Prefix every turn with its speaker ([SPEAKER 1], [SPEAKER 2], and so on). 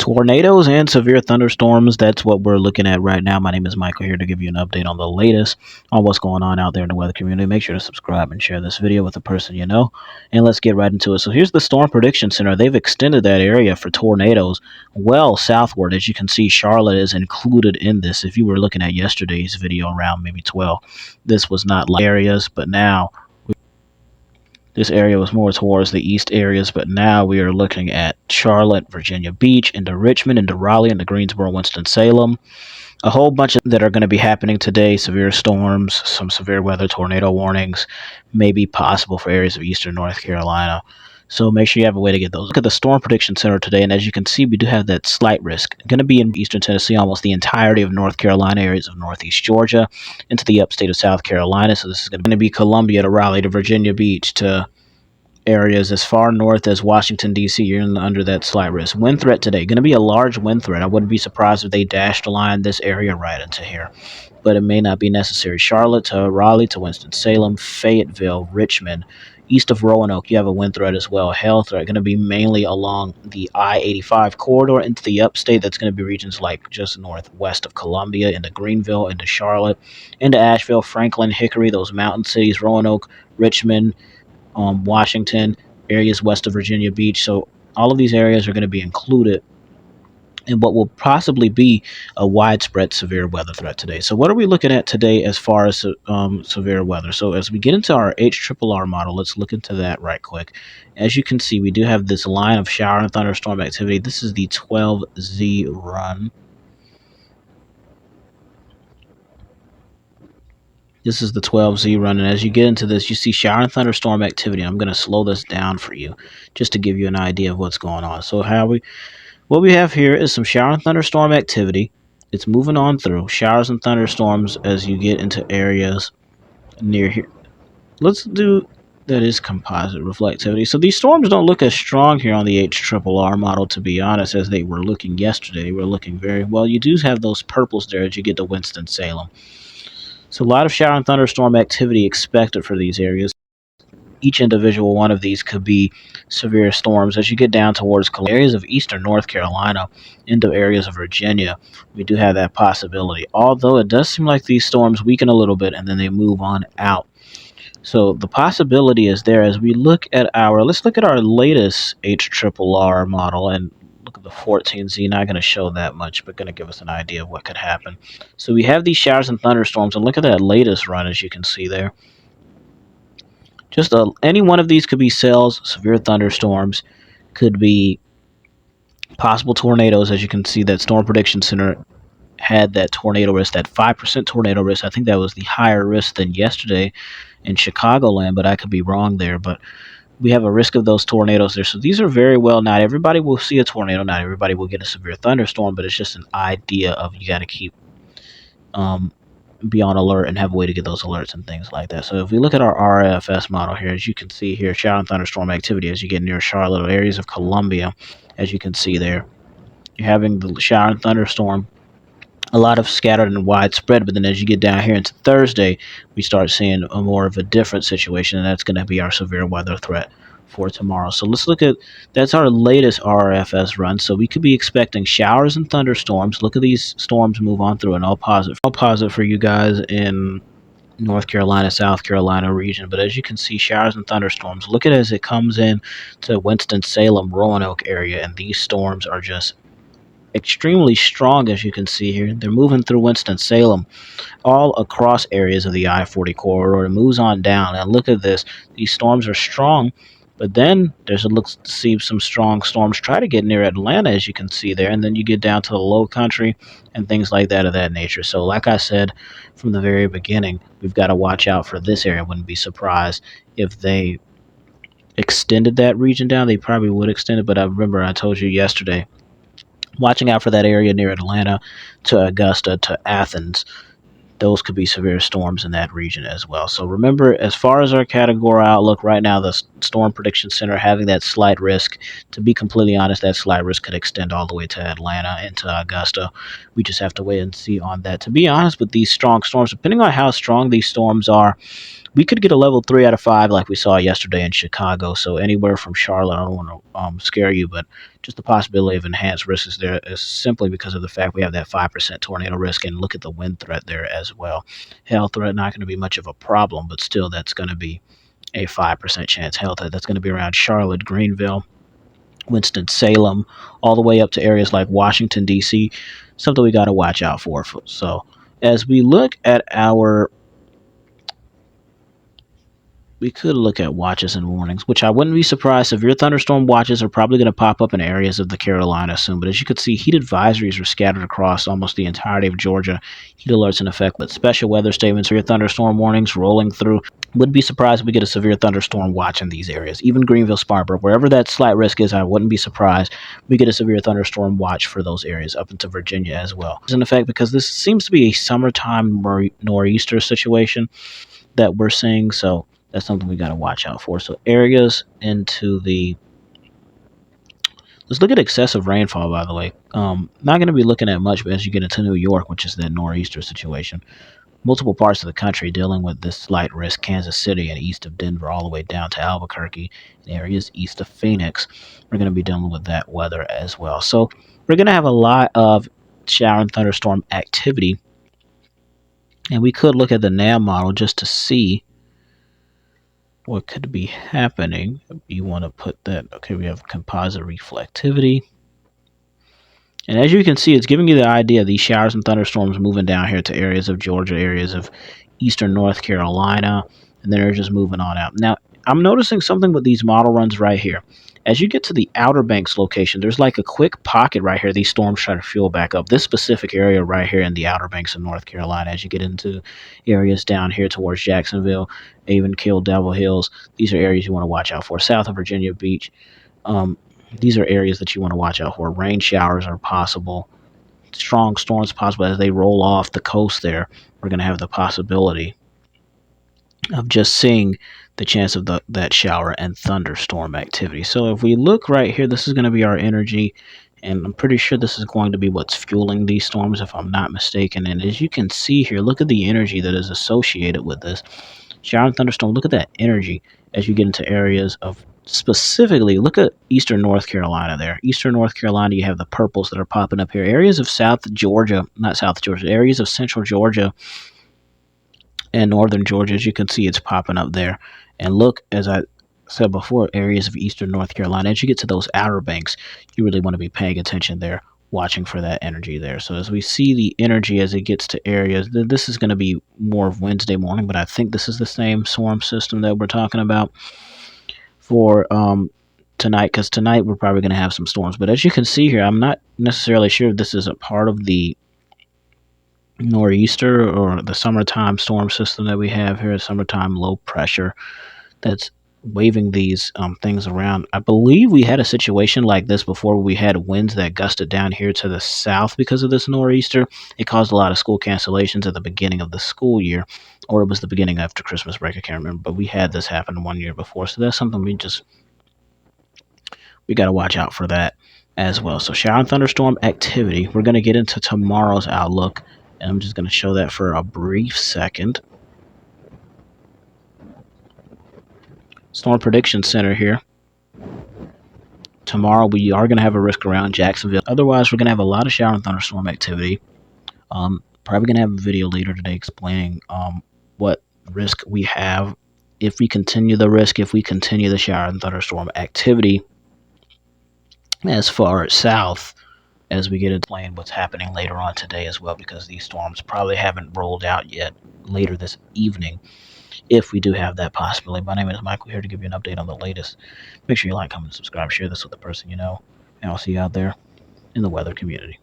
[SPEAKER 1] Tornadoes and severe thunderstorms, that's what we're looking at right now. My name is Michael here to give you an update on the latest on what's going on out there in the weather community. Make sure to subscribe and share this video with a person you know. And let's get right into it. So here's the Storm Prediction Center. They've extended that area for tornadoes well southward. As you can see, Charlotte is included in this. If you were looking at yesterday's video around maybe 12, this was not areas, but now this area was more towards the east areas, but now we are looking at Charlotte, Virginia Beach, into Richmond, into Raleigh, into Greensboro, Winston-Salem. A whole bunch that are going to be happening today. Severe storms, some severe weather, tornado warnings may be possible for areas of eastern North Carolina. So make sure you have a way to get those. Look at the Storm Prediction Center today, and as you can see, we do have that slight risk. Going to be in eastern Tennessee, almost the entirety of North Carolina, areas of northeast Georgia, into the upstate of South Carolina. So this is going to be Columbia to Raleigh to Virginia Beach to areas as far north as Washington, D.C. You're under that slight risk. Wind threat today. Going to be a large wind threat. I wouldn't be surprised if they dashed a line this area right into here, but it may not be necessary. Charlotte to Raleigh to Winston-Salem, Fayetteville, Richmond, east of Roanoke, you have a wind threat as well. Hail threat going to be mainly along the I-85 corridor into the upstate. That's going to be regions like just northwest of Columbia, into Greenville, into Charlotte, into Asheville, Franklin, Hickory, those mountain cities, Roanoke, Richmond, Washington, areas west of Virginia Beach. So all of these areas are going to be included in what will possibly be a widespread severe weather threat today. So what are we looking at today as far as severe weather? So as we get into our HRRR model, let's look into that right quick. As you can see, we do have this line of shower and thunderstorm activity. This is the 12Z run. This is the 12Z run, and as you get into this, you see shower and thunderstorm activity. I'm going to slow this down for you just to give you an idea of what's going on. So what we have here is some shower and thunderstorm activity. It's moving on through showers and thunderstorms as you get into areas near here. Let's do that is composite reflectivity. So these storms don't look as strong here on the HRRR model, to be honest, as they were looking yesterday. They were looking very well. You do have those purples there as you get to Winston-Salem. So a lot of shower and thunderstorm activity expected for these areas. Each individual one of these could be severe storms. As you get down towards areas of eastern North Carolina into areas of Virginia, we do have that possibility. Although it does seem like these storms weaken a little bit and then they move on out. So the possibility is there as we look at let's look at our latest HRRR model and look at the 14Z. Not going to show that much, but going to give us an idea of what could happen. So we have these showers and thunderstorms, and look at that latest run, as you can see there. Just any one of these could be cells, severe thunderstorms, could be possible tornadoes. As you can see, that Storm Prediction Center had that tornado risk, that 5% tornado risk. I think that was the higher risk than yesterday in Chicagoland, but I could be wrong there. But we have a risk of those tornadoes there. So these are very well, not everybody will see a tornado, not everybody will get a severe thunderstorm, but it's just an idea of you got to keep be on alert and have a way to get those alerts and things like that. So if we look at our RFS model here, as you can see here, shower and thunderstorm activity as you get near Charlotte, areas of Columbia, as you can see there, you're having the shower and thunderstorm, a lot of scattered and widespread, but then as you get down here into Thursday, we start seeing a more of a different situation, and that's going to be our severe weather threat for tomorrow. So let's look at, that's our latest RFS run. So we could be expecting showers and thunderstorms. Look at these storms move on through, and all positive for you guys in North Carolina, South Carolina region. But as you can see, showers and thunderstorms. Look at it as it comes in to Winston-Salem, Roanoke area, and these storms are just extremely strong. As you can see here, they're moving through Winston-Salem all across areas of the I-40 corridor. It moves on down, and look at this, these storms are strong, but then there's a look to see some strong storms try to get near Atlanta, as you can see there, and then you get down to the low country and things like that of that nature. So like I said from the very beginning, we've got to watch out for this area. I wouldn't be surprised if they extended that region down. They probably would extend it, but I remember I told you yesterday, watching out for that area near Atlanta to Augusta to Athens. Those could be severe storms in that region as well. So remember, as far as our category outlook right now, the Storm Prediction Center having that slight risk. To be completely honest, that slight risk could extend all the way to Atlanta and to Augusta. We just have to wait and see on that. To be honest, with these strong storms, depending on how strong these storms are, We could get a level 3 out of 5 like we saw yesterday in Chicago. So anywhere from Charlotte, I don't want to scare you, but just the possibility of enhanced risk is there is simply because of the fact we have that 5% tornado risk, and look at the wind threat there as well. Hail threat not going to be much of a problem, but still that's going to be a 5% chance. Hail threat that's going to be around Charlotte, Greenville, Winston-Salem, all the way up to areas like Washington, D.C., something we got to watch out for. So as we look at we could look at watches and warnings, which I wouldn't be surprised. Severe thunderstorm watches are probably going to pop up in areas of the Carolinas soon. But as you can see, heat advisories are scattered across almost the entirety of Georgia. Heat alerts in effect, but special weather statements, severe thunderstorm warnings rolling through. Wouldn't be surprised if we get a severe thunderstorm watch in these areas. Even Greenville, Spartanburg, wherever that slight risk is, I wouldn't be surprised we get a severe thunderstorm watch for those areas up into Virginia as well. It's in effect because this seems to be a summertime nor'easter situation that we're seeing. So that's something we got to watch out for. So areas into the let's look at excessive rainfall, by the way. Not going to be looking at much, but as you get into New York, which is that nor'easter situation, multiple parts of the country dealing with this slight risk. Kansas City and east of Denver, all the way down to Albuquerque, and areas east of Phoenix, we're going to be dealing with that weather as well. So we're going to have a lot of shower and thunderstorm activity, and we could look at the NAM model just to see what could be happening. You want to put that, okay, we have composite reflectivity. And as you can see, it's giving you the idea of these showers and thunderstorms moving down here to areas of Georgia, areas of eastern North Carolina, and then they're just moving on out. Now, I'm noticing something with these model runs right here. As you get to the Outer Banks location, there's like a quick pocket right here. These storms try to fuel back up. This specific area right here in the Outer Banks of North Carolina, as you get into areas down here towards Jacksonville, even Kill, Devil Hills, these are areas you want to watch out for. South of Virginia Beach, these are areas that you want to watch out for. Rain showers are possible. Strong storms possible as they roll off the coast there. We're going to have the possibility of just seeing the chance of that shower and thunderstorm activity. So if we look right here, this is going to be our energy, and I'm pretty sure this is going to be what's fueling these storms, if I'm not mistaken. And as you can see here, look at the energy that is associated with this shower and thunderstorm. Look at that energy as you get into areas of, specifically, look at eastern North Carolina there. Eastern North Carolina, you have the purples that are popping up here. Areas of South Georgia, not South Georgia, areas of central Georgia and northern Georgia, as you can see, it's popping up there. And look, as I said before, areas of eastern North Carolina, as you get to those Outer Banks, you really want to be paying attention there, watching for that energy there. So as we see the energy as it gets to areas, this is going to be more of Wednesday morning, but I think this is the same storm system that we're talking about for tonight, because tonight we're probably going to have some storms. But as you can see here, I'm not necessarily sure if this is a part of the nor'easter or the summertime storm system that we have here, summertime low pressure that's waving these things around. I believe we had a situation like this before. We had winds that gusted down here to the south because of this nor'easter. It caused a lot of school cancellations at the beginning of the school year, or it was the beginning after Christmas break, I can't remember, but we had this happen 1 year before. So that's something we got to watch out for that as well. So shower and thunderstorm activity, we're going to get into tomorrow's outlook, and I'm just going to show that for a brief second. Storm Prediction Center here. Tomorrow we are going to have a risk around Jacksonville. Otherwise, we're going to have a lot of shower and thunderstorm activity. Probably going to have a video later today explaining what risk we have if we continue the risk, if we continue the shower and thunderstorm activity as far south as we get to explain what's happening later on today as well, because these storms probably haven't rolled out yet later this evening, if we do have that possibility. My name is Michael, here to give you an update on the latest. Make sure you like, comment, subscribe, share this with the person you know, and I'll see you out there in the weather community.